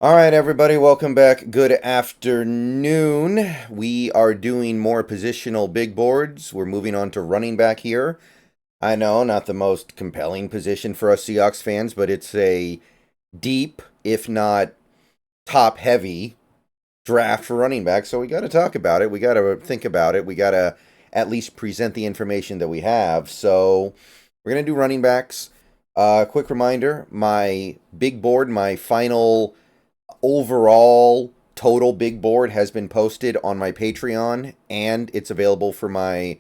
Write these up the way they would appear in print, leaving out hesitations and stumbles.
All right, everybody, welcome back. Good afternoon. We are doing more positional big boards. We're moving on to running back here. I know, not the most compelling position for us Seahawks fans, but it's a deep, if not top heavy, draft for running back. So we got to talk about it. We got to think about it. We got to at least present the information that we have. So we're going to do running backs. Quick reminder, my big board, my final overall total big board has been posted on my Patreon, and it's available for my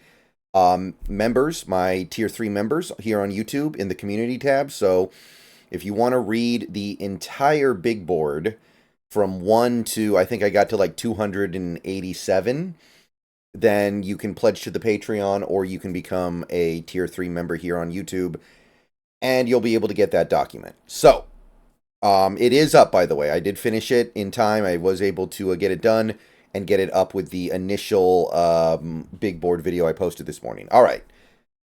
members, my tier 3 members here on YouTube in the community tab. So if you want to read the entire big board from 1 to, I think I got to like 287, then you can pledge to the Patreon or you can become a tier 3 member here on YouTube and you'll be able to get that document. So it is up, by the way. I did finish it in time. I was able to get it done and get it up with the initial big board video I posted this morning. All right.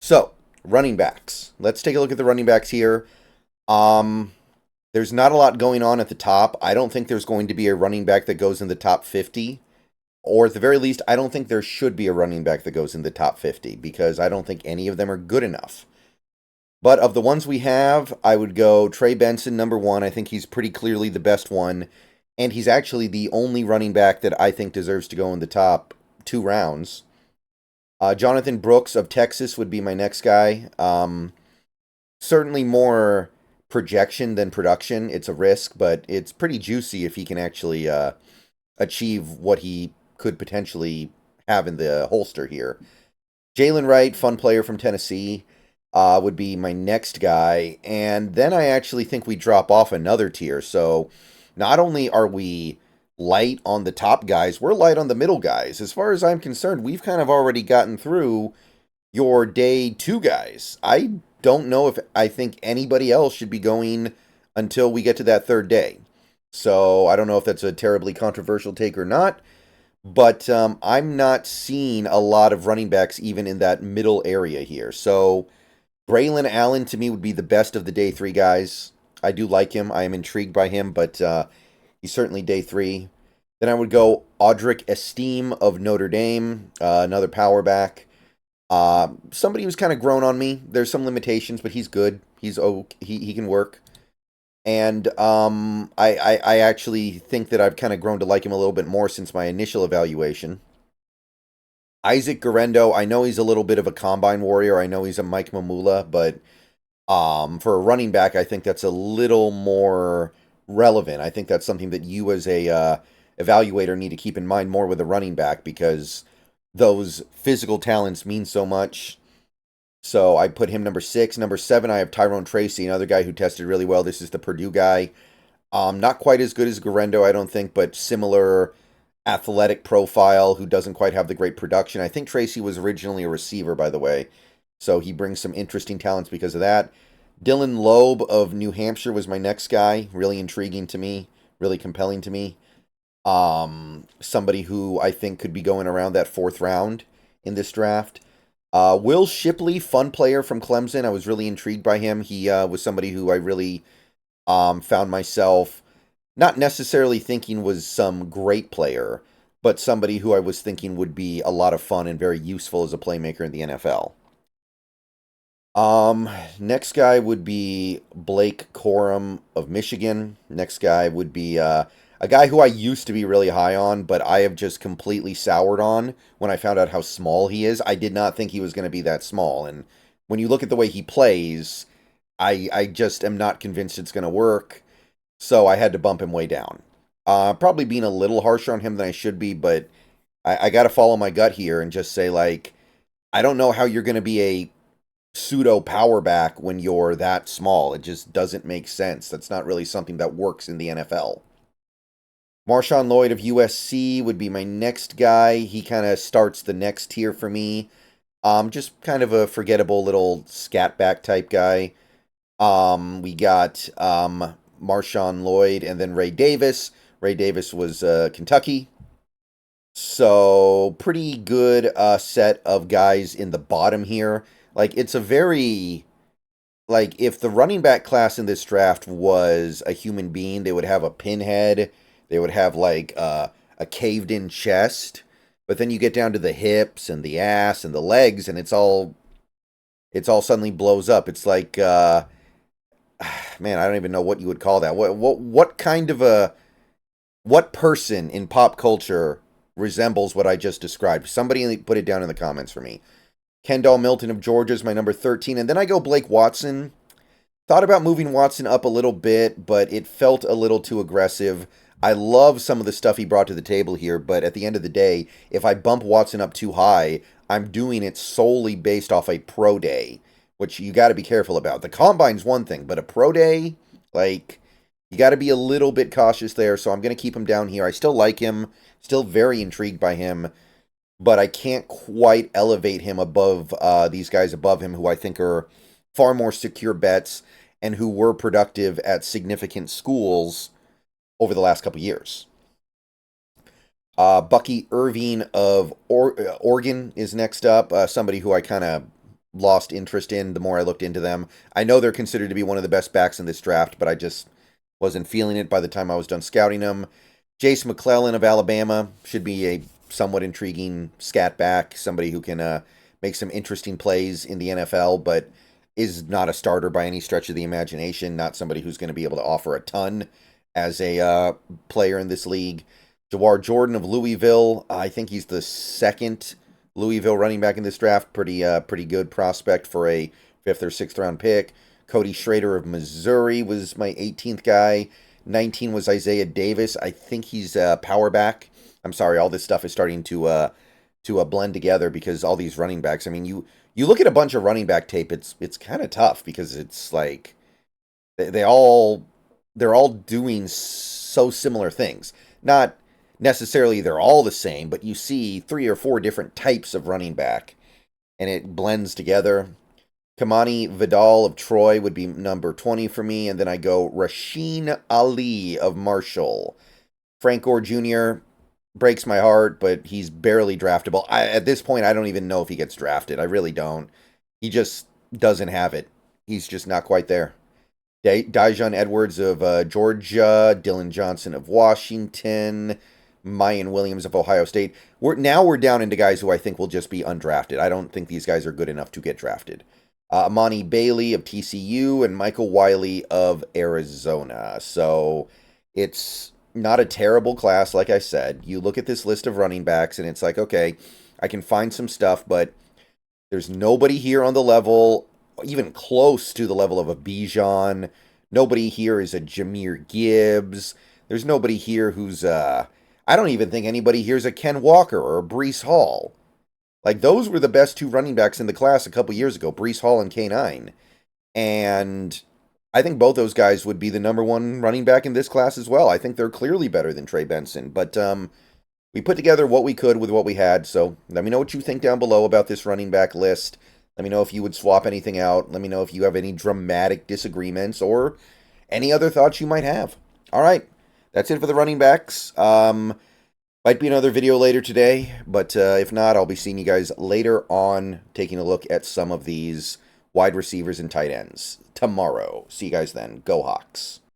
So, running backs. Let's take a look at the running backs here. There's not a lot going on at the top. I don't think there's going to be a running back that goes in the top 50. Or at the very least, I don't think there should be a running back that goes in the top 50 because I don't think any of them are good enough. But of the ones we have, I would go Trey Benson, number 1. I think he's pretty clearly the best one. And he's actually the only running back that I think deserves to go in the top 2 rounds. Jonathan Brooks of Texas would be my next guy. Certainly more projection than production. It's a risk, but it's pretty juicy if he can actually achieve what he could potentially have in the holster here. Jalen Wright, fun player from Tennessee. Would be my next guy. And then I actually think we drop off another tier. So not only are we light on the top guys, we're light on the middle guys. As far as I'm concerned, we've kind of already gotten through your day 2 guys. I don't know if I think anybody else should be going until we get to that 3rd day. So I don't know if that's a terribly controversial take or not. But I'm not seeing a lot of running backs even in that middle area here. So Braylon Allen, to me, would be the best of the day 3 guys. I do like him. I am intrigued by him, but he's certainly day 3. Then I would go Audric Esteem of Notre Dame, another power back. Somebody who's kind of grown on me. There's some limitations, but he's good. He's okay. He can work. And I actually think that I've kind of grown to like him a little bit more since my initial evaluation. Isaac Garendo, I know he's a little bit of a combine warrior. I know he's a Mike Mamula, but for a running back, I think that's a little more relevant. I think that's something that you as a evaluator need to keep in mind more with a running back because those physical talents mean so much. So I put him number 6. Number 7, I have Tyrone Tracy, another guy who tested really well. This is the Purdue guy. Not quite as good as Garendo, I don't think, but similar athletic profile who doesn't quite have the great production. I think Tracy was originally a receiver, by the way, so he brings some interesting talents because of that. Dylan Loeb of New Hampshire was my next guy. Really intriguing to me, really compelling to me. Somebody who I think could be going around that 4th round in this draft. Will Shipley, fun player from Clemson. I was really intrigued by him. He was somebody who I really found myself not necessarily thinking was some great player, but somebody who I was thinking would be a lot of fun and very useful as a playmaker in the NFL. Next guy would be Blake Corum of Michigan. Next guy would be a guy who I used to be really high on, but I have just completely soured on when I found out how small he is. I did not think he was going to be that small, and when you look at the way he plays, I just am not convinced it's going to work. So I had to bump him way down. Probably being a little harsher on him than I should be, but I got to follow my gut here and just say, like, I don't know how you're going to be a pseudo power back when you're that small. It just doesn't make sense. That's not really something that works in the NFL. Marshawn Lloyd of USC would be my next guy. He kind of starts the next tier for me. Just kind of a forgettable little scat back type guy. We got Marshawn Lloyd, and then Ray Davis. Ray Davis was Kentucky. So, pretty good set of guys in the bottom here. Like, it's a very, like, if the running back class in this draft was a human being, they would have a pinhead. They would have, like, a caved-in chest. But then you get down to the hips and the ass and the legs, and it's all suddenly blows up. It's like, man, I don't even know what you would call that. What kind of what person in pop culture resembles what I just described? Somebody put it down in the comments for me. Kendall Milton of Georgia is my number 13. And then I go Blake Watson. Thought about moving Watson up a little bit, but it felt a little too aggressive. I love some of the stuff he brought to the table here, but at the end of the day, if I bump Watson up too high, I'm doing it solely based off a pro day, which you got to be careful about. The combine's one thing, but a pro day, like, you got to be a little bit cautious there, so I'm going to keep him down here. I still like him, still very intrigued by him, but I can't quite elevate him above these guys above him who I think are far more secure bets and who were productive at significant schools over the last couple years. Bucky Irving of Oregon is next up, somebody who I kind of lost interest in the more I looked into them. I know they're considered to be one of the best backs in this draft, but I just wasn't feeling it by the time I was done scouting them. Jace McClellan of Alabama should be a somewhat intriguing scat back, somebody who can make some interesting plays in the NFL, but is not a starter by any stretch of the imagination, not somebody who's going to be able to offer a ton as a player in this league. Jawar Jordan of Louisville, I think he's the second Louisville running back in this draft. Pretty good prospect for a 5th or 6th round pick. Cody Schrader of Missouri was my 18th guy. 19 was Isaiah Davis. I think he's a power back. I'm sorry, all this stuff is starting to blend together because all these running backs. I mean, you look at a bunch of running back tape. It's kind of tough because it's like they're all doing so similar things. Not necessarily they're all the same, but you see 3 or 4 different types of running back, and it blends together. Kamani Vidal of Troy would be number 20 for me, and then I go Rasheen Ali of Marshall. Frank Gore Jr. breaks my heart, but he's barely draftable. At this point, I don't even know if he gets drafted. I really don't. He just doesn't have it. He's just not quite there. Dijon Edwards of Georgia, Dylan Johnson of Washington, Mayan Williams of Ohio State. We're down into guys who I think will just be undrafted. I don't think these guys are good enough to get drafted. Amani Bailey of TCU and Michael Wiley of Arizona. So it's not a terrible class, like I said. You look at this list of running backs, and it's like, okay, I can find some stuff, but there's nobody here on the level, even close to the level of a Bijan. Nobody here is a Jahmyr Gibbs. There's nobody here who's, I don't even think anybody here is a Ken Walker or a Breece Hall. Like, those were the best 2 running backs in the class a couple years ago, Breece Hall and K9. And I think both those guys would be the number 1 running back in this class as well. I think they're clearly better than Trey Benson. But we put together what we could with what we had. So let me know what you think down below about this running back list. Let me know if you would swap anything out. Let me know if you have any dramatic disagreements or any other thoughts you might have. All right, that's it for the running backs. Might be another video later today, but if not, I'll be seeing you guys later on, taking a look at some of these wide receivers and tight ends tomorrow. See you guys then. Go Hawks.